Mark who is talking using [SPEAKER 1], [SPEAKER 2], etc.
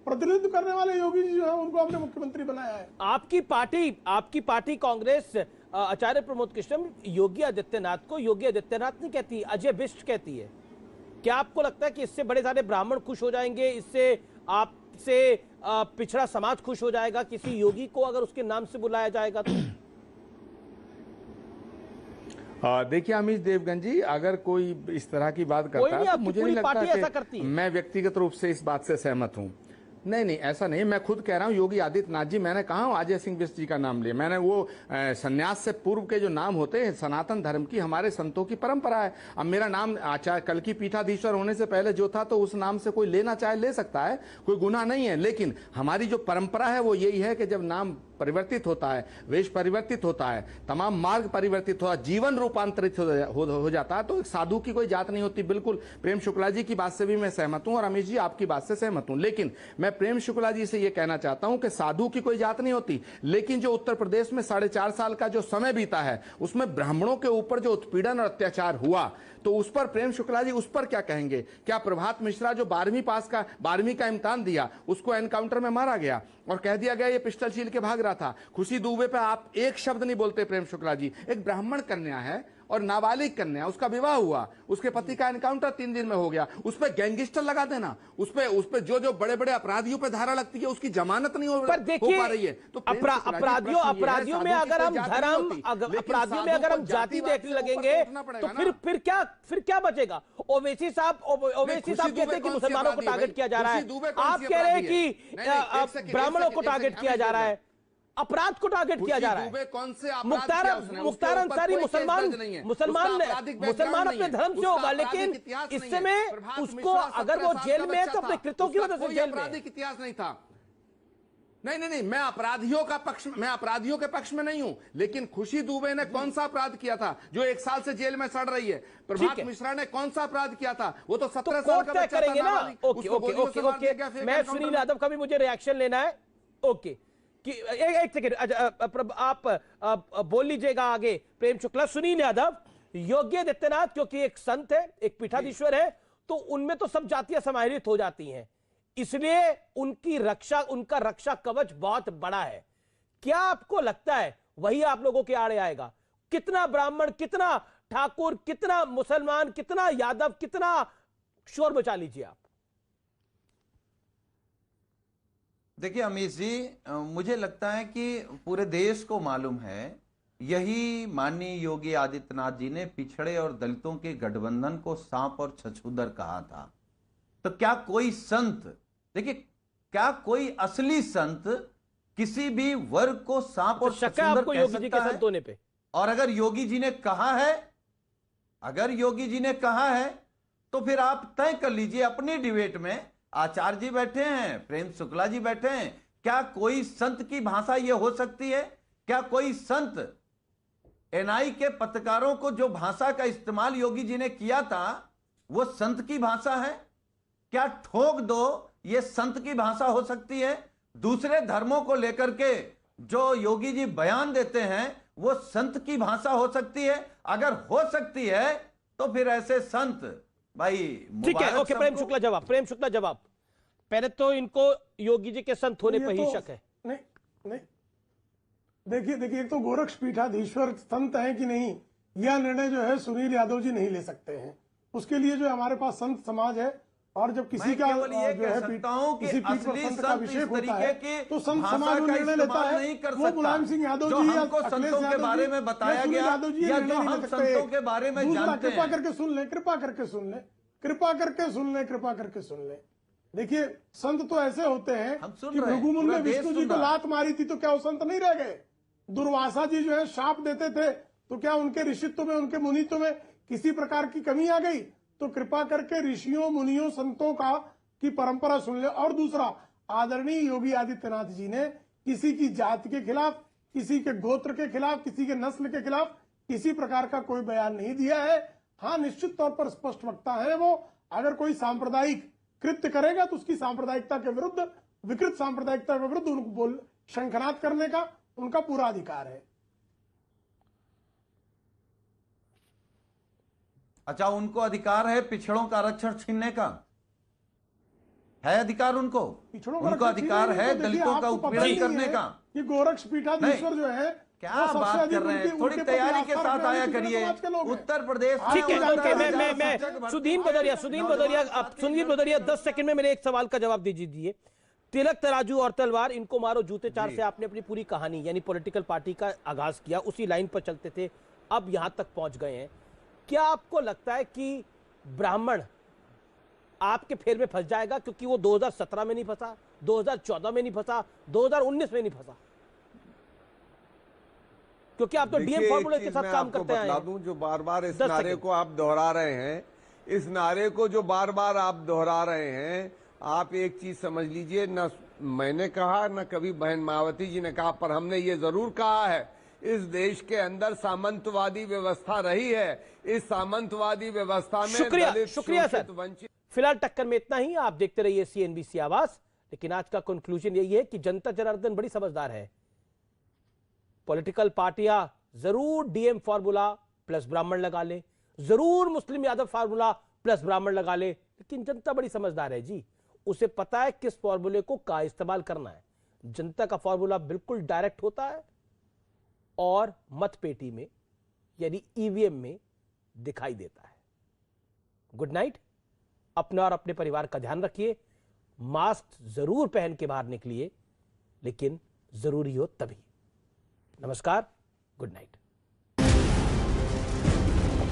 [SPEAKER 1] प्रतिनिधित्व करने वाले योगी जी जो है उनको हमने मुख्यमंत्री बनाया है।
[SPEAKER 2] आपकी पार्टी कांग्रेस आचार्य प्रमोद कृष्णम योगी आदित्यनाथ को योगी आदित्यनाथ नहीं कहती, अजय बिष्ट कहती है। क्या आपको लगता है कि इससे बड़े सारे ब्राह्मण खुश हो जाएंगे, इससे आपसे पिछड़ा समाज खुश हो जाएगा किसी योगी को अगर उसके नाम से बुलाया जाएगा तो?
[SPEAKER 3] देखिए अमीश देवगन जी, अगर कोई इस तरह की बात करता है तो मुझे नहीं लगता कि मैं व्यक्तिगत रूप से इस बात से सहमत हूं। नहीं, ऐसा नहीं। मैं खुद कह रहा हूं योगी आदित्यनाथ जी, मैंने कहा अजय सिंह बिष्ट जी का नाम लिया। मैंने वो संन्यास से पूर्व के जो नाम होते हैं सनातन धर्म की, हमारे संतों की परंपरा है। अब मेरा नाम आचार्य कल की पीठाधीश्वर होने से पहले जो था तो उस नाम से कोई लेना चाहे ले सकता है, कोई गुनाह नहीं है। लेकिन हमारी जो परंपरा है वो यही है कि जब नाम परिवर्तित होता है, वेश परिवर्तित होता है, तमाम मार्ग परिवर्तित होता है, जीवन रूपांतरित हो जाता है, तो एक साधु की कोई जात नहीं होती। बिल्कुल प्रेम शुक्ला जी की बात से भी मैं सहमत हूं और अमीश जी आपकी बात से सहमत हूं। लेकिन मैं प्रेम शुक्ला जी से यह कहना चाहता हूं कि साधु की कोई जात नहीं होती। लेकिन जो उत्तर प्रदेश में 4.5 साल का जो समय बीता है उसमें ब्राह्मणों के ऊपर जो उत्पीड़न और अत्याचार हुआ, तो उस पर प्रेम शुक्ला जी उस पर क्या कहेंगे? क्या प्रभात मिश्रा जो 12वीं का इम्तिहान दिया उसको एनकाउंटर में मारा गया और कह दिया गया ये पिस्टल छील के भाग रहा था? खुशी दुबे पे आप एक शब्द नहीं बोलते प्रेम शुक्ला जी। एक ब्राह्मण कन्या है और नाबालिग कन्या, उसका विवाह हुआ, उसके पति का एनकाउंटर 3 दिन में हो गया, उस पर गैंगस्टर लगा देना, उस पे जो बड़े बड़े अपराधियों पे धारा लगती है उसकी जमानत नहीं हो पा रही है। तो
[SPEAKER 2] अपराधियों में अगर हम धर्म, अपराधियों में अगर हम जाति देखने लगेंगे तो फिर क्या बचेगा? ओवैसी साहब कहते हैं कि मुसलमानों को टारगेट किया जा रहा है, आप कह रहे हैं कि ब्राह्मणों को टारगेट किया जा रहा है, अपराध को टारगेट किया जा रहा है।
[SPEAKER 3] कौन से
[SPEAKER 2] मुख्तार अंसारी मुसलमान अपने धर्म से होगा, लेकिन इस समय उसको अगर वो जेल में है तो अपने कृत्यों की वजह से जेल में।
[SPEAKER 3] आपराधिक इतिहास नहीं था। नहीं, मैं अपराधियों के पक्ष में नहीं हूं। लेकिन खुशी दुबे ने कौन सा अपराध किया था जो 1 साल से जेल में सड़ रही है? प्रभात मिश्रा ने कौन सा अपराध किया था? वो तो 17 साल का बच्चा
[SPEAKER 2] करेंगे ना।
[SPEAKER 3] ओके,
[SPEAKER 2] मैं सुनील यादव का भी मुझे रिएक्शन लेना है। ओके, कि एक सेकेंड आप बोल लीजिएगा आगे। प्रेम शुक्ला, सुनील यादव, योगी आदित्यनाथ क्योंकि एक संत है, एक पीठाधीश्वर है, तो उनमें तो सब जातियां समाहित हो जाती हैं, इसलिए उनका रक्षा कवच बहुत बड़ा है। क्या आपको लगता है वही आप लोगों के आड़े आएगा? कितना ब्राह्मण, कितना ठाकुर, कितना मुसलमान, कितना यादव, कितना शोर मचा लीजिए आप।
[SPEAKER 4] देखिए अमीश जी, मुझे लगता है कि पूरे देश को मालूम है, यही माननीय योगी आदित्यनाथ जी ने पिछड़े और दलितों के गठबंधन को सांप और छछूंदर कहा था। तो क्या कोई संत, देखिए क्या कोई असली संत किसी भी वर्ग को सांप और छछूंदर कह
[SPEAKER 2] योगी जी के संत होने पे?
[SPEAKER 4] और अगर योगी जी ने कहा है तो फिर आप तय कर लीजिए अपनी डिबेट में। आचार्य जी बैठे हैं, प्रेम शुक्ला जी बैठे हैं, क्या कोई संत की भाषा यह हो सकती है? क्या कोई संत एनआई के पत्रकारों को जो भाषा का इस्तेमाल योगी जी ने किया था वो संत की भाषा है? क्या ठोक दो ये संत की भाषा हो सकती है? दूसरे धर्मों को लेकर के जो योगी जी बयान देते हैं वो संत की भाषा हो सकती है? अगर हो सकती है तो फिर ऐसे संत भाई,
[SPEAKER 2] ठीक है। ओके, प्रेम शुक्ला जवाब। पहले तो इनको योगी जी के संत होने पर ही शक है।
[SPEAKER 1] नहीं, देखिए एक तो गोरक्ष पीठाधीश्वर संत है कि नहीं, यह निर्णय जो है सुनील यादव जी नहीं ले सकते हैं। उसके लिए जो हमारे पास संत समाज है, और जब किसी का जो है किसी पीठ पर संत का अभिषेक होता है तो संत समाज वो निर्णय लेता है। वो मुलायम सिंह यादव जी या अखिलेश यादव जी या सुनील यादव जी निर्णय नहीं ले सकते। दूसरा, कृपा करके सुन ले। देखिए संत तो ऐसे होते हैं कि भृगुमुनि ने विष्णु जी को लात मारी थी तो क्या वो संत नहीं रह गए? दुर्वासा जी जो है शाप देते थे तो क्या उनके ऋषित्व में, उनके मुनित्व में किसी प्रकार की कमी आ गई? तो कृपा करके ऋषियों, मुनियों, संतों की परंपरा सुन ले। और दूसरा, आदरणीय योगी आदित्यनाथ जी ने किसी की जाति के खिलाफ, किसी के गोत्र के खिलाफ, किसी के नस्ल के खिलाफ किसी प्रकार का कोई बयान नहीं दिया है। हाँ, निश्चित तौर पर स्पष्ट वक्ता है वो। अगर कोई सांप्रदायिक कृत्य करेगा तो उसकी सांप्रदायिकता के विरुद्ध, विकृत सांप्रदायिकता के विरुद्ध उनको शंखनाद करने का उनका पूरा अधिकार है।
[SPEAKER 4] अच्छा, उनको अधिकार है पिछड़ों का आरक्षण छीनने का? है अधिकार उनको?
[SPEAKER 1] पिछड़ों
[SPEAKER 4] उनको अधिकार है दलितों का उत्पीड़न करने का?
[SPEAKER 1] कि गोरक्ष पीठाधीश्वर जो है
[SPEAKER 4] क्या बात कर रहे हैं? थोड़ी तैयारी के साथ आया करिए। उत्तर प्रदेश,
[SPEAKER 2] ठीक है, ओके, मैं सुदीन बदरिया 10 सेकंड में मेरे एक सवाल का जवाब दीजिए। तिलक, तराजू और तलवार, इनको मारो जूते चार से आपने अपनी पूरी कहानी यानी पॉलिटिकल पार्टी का आगाज किया, उसी लाइन पर चलते थे, अब यहां तक पहुंच गए हैं। क्या आपको लगता है कि ब्राह्मण आपके फेर में फंस जाएगा? क्योंकि वो 2017 में नहीं फंसा, 2014 में नहीं फंसा, 2019 में नहीं फंसा, क्योंकि आप तो डीएम फॉर्मूले के साथ काम करते हैं।
[SPEAKER 5] बता दूं, जो बार बार इस नारे को आप दोहरा रहे हैं, इस नारे को जो बार बार आप दोहरा रहे हैं, आप एक चीज समझ लीजिए, न मैंने कहा न कभी बहन मायावती जी ने कहा, पर हमने ये जरूर कहा है इस देश के अंदर सामंतवादी व्यवस्था रही है। इस सामंतवादी व्यवस्था में
[SPEAKER 2] शुक्रिया सर। फिलहाल टक्कर में इतना ही। आप देखते रहिए CNBC आवाज। लेकिन आज का कंक्लूजन यही है कि जनता जनार्दन बड़ी समझदार है। पॉलिटिकल पार्टियां जरूर डीएम फॉर्मूला प्लस ब्राह्मण लगा ले, जरूर मुस्लिम यादव फॉर्मूला प्लस ब्राह्मण लगा ले, लेकिन जनता बड़ी समझदार है जी। उसे पता है किस फॉर्मूले को का इस्तेमाल करना है। जनता का फॉर्मूला बिल्कुल डायरेक्ट होता है और मतपेटी में यानी ईवीएम में दिखाई देता है। Good night. अपना और अपने परिवार का ध्यान रखिए। मास्क जरूर पहन के बाहर निकलिए, लेकिन जरूरी हो तभी। नमस्कार, गुड नाइट।